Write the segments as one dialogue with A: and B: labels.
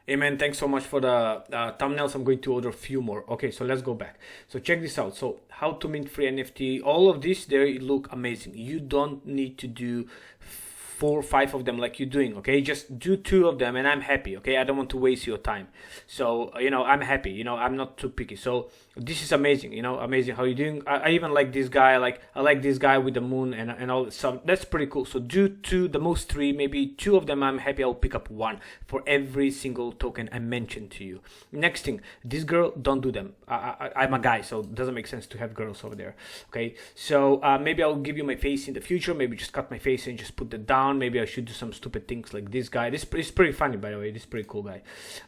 A: Hey man, thanks so much for the thumbnails. I'm going to order a few more. Okay, so let's go back. So check this out. So how to mint free NFT. All of this, they look amazing. You don't need to do 4 or 5 of them like you're doing. Okay, just do 2 of them and I'm happy. Okay, I don't want to waste your time. So I'm happy. I'm not too picky. So this is amazing. Amazing how you're doing. I even like this guy. I like this guy with the moon and all. So that's pretty cool. So do 2, the most 3, maybe 2 of them. I'm happy. I'll pick up 1 for every single token I mentioned to you. Next thing, this girl, don't do them. I'm a guy, so it doesn't make sense to have girls over there. Okay, so maybe I'll give you my face in the future. Maybe just cut my face and just put that down. Maybe I should do some stupid things like this guy. This is pretty funny, by the way. This is pretty cool guy.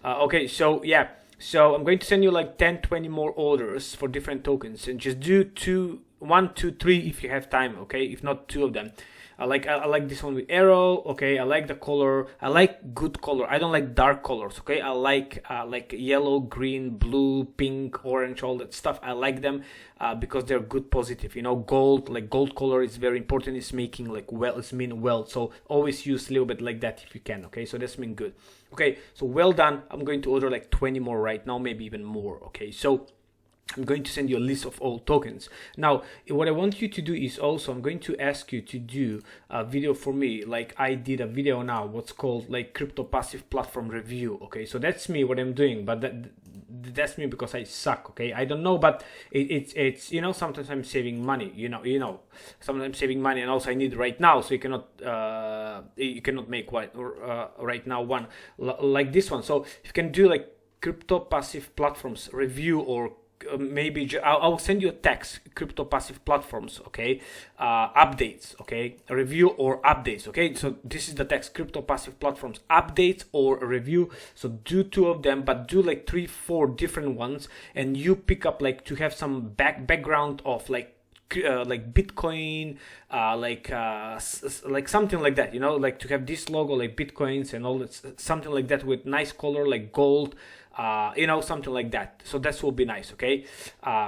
A: Okay, so yeah. So I'm going to send you like 10, 20 more orders for different tokens, and just do 1, 2, 3 if you have time. Okay, if not 2 of them. I like this one with arrow. Okay, I like the color. I like good color. I don't like dark colors. Okay, I like yellow, green, blue, pink, orange, all that stuff. I like them because they're good, positive. Gold, like gold color is very important. It's making like well, it's mean well. So always use a little bit like that if you can. Okay, so that's mean good. Okay, so well done. I'm going to order like 20 more right now, maybe even more. Okay, so I'm going to send you a list of all tokens. Now, what I want you to do is also, I'm going to ask you to do a video for me, like I did a video now, what's called like crypto passive platform review. Okay, so that's me, what I'm doing, but that's me because I suck. Okay, I don't know, but it's sometimes I'm saving money. Sometimes I'm saving money, and also I need right now, so you cannot make right now one like this one. So you can do like crypto passive platforms review, or maybe I'll send you a text, crypto passive platforms, okay, updates, okay, review or updates. Okay, so this is the text, crypto passive platforms updates or review. So do 2 of them, but do like 3, 4 different ones, and you pick up like to have some background of like Bitcoin, like something like that, like to have this logo like Bitcoins and all that, something like that with nice color like gold, something like that. So that will be nice. Okay,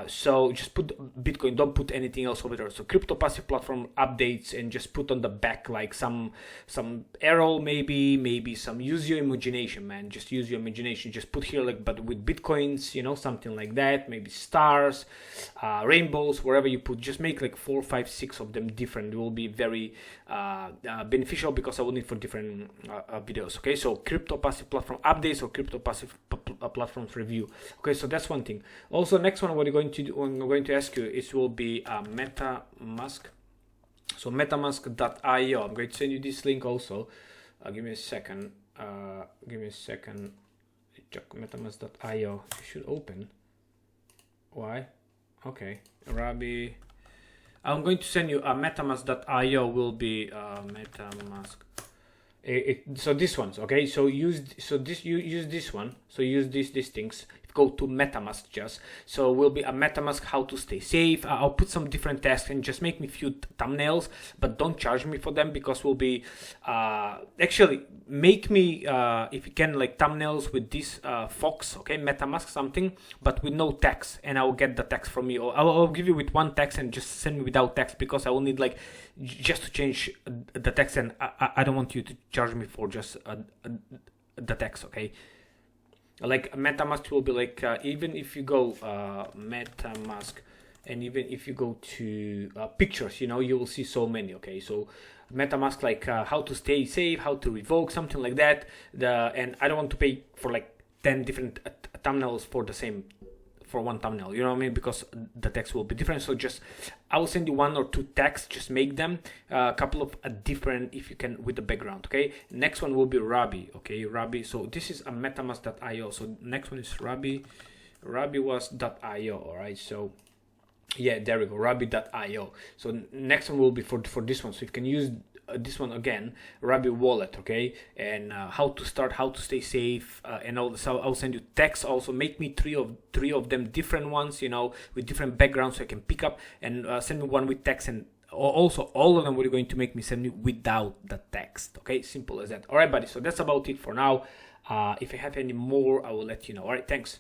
A: so just put Bitcoin, don't put anything else over there. So crypto passive platform updates, and just put on the back like some arrow, maybe some, use your imagination, man. Just use your imagination. Just put here like, but with Bitcoins, something like that, maybe stars, rainbows, wherever you put. Just make like 4, 5, 6 of them different. It will be very beneficial, because I will need for different videos. Okay, so crypto passive platform updates or crypto passive platforms review. Okay, so that's one thing. Also, next one, what I'm going to do, I'm going to ask you, is will be MetaMask. So metamask.io. I'm going to send you this link also. Give me a second. Check metamask.io. You should open. Why? Okay, Rabi. I'm going to send you a metamask.io. Will be MetaMask. So this one's okay. So you use this one. So use these things. Go to MetaMask just. So will be a MetaMask how to stay safe. I'll put some different tasks and just make me few thumbnails, but don't charge me for them, because will be actually make me if you can, like thumbnails with this Fox, okay, MetaMask something, but with no text, and I'll get the text from you. I'll give you with one text and just send me without text, because I will need like just to change the text, and I don't want you to charge me for just the text. Okay, like MetaMask will be like even if you go MetaMask, and even if you go to pictures, you will see so many. Okay, so MetaMask, like how to stay safe, how to revoke, something like that. And I don't want to pay for like 10 different thumbnails for one thumbnail, you know what I mean, because the text will be different. So just I will send you 1 or 2 texts, just make them a couple of different, if you can, with the background. Okay, next one will be Rabi. Okay, Rabi. So this is a metamask.io. So next one is Rabi was.io. All right, so yeah, there we go, Rabi.io. So next one will be for this one. So you can use this one again, Rabi wallet. Okay, and how to start, how to stay safe, and all. So I'll send you text also. Make me three of them, different ones, with different backgrounds, so I can pick up, and send me one with text, and also all of them we're going to make me send me without the text. Okay, simple as that. All right, buddy. So that's about it for now. If I have any more, I will let you know. All right, thanks.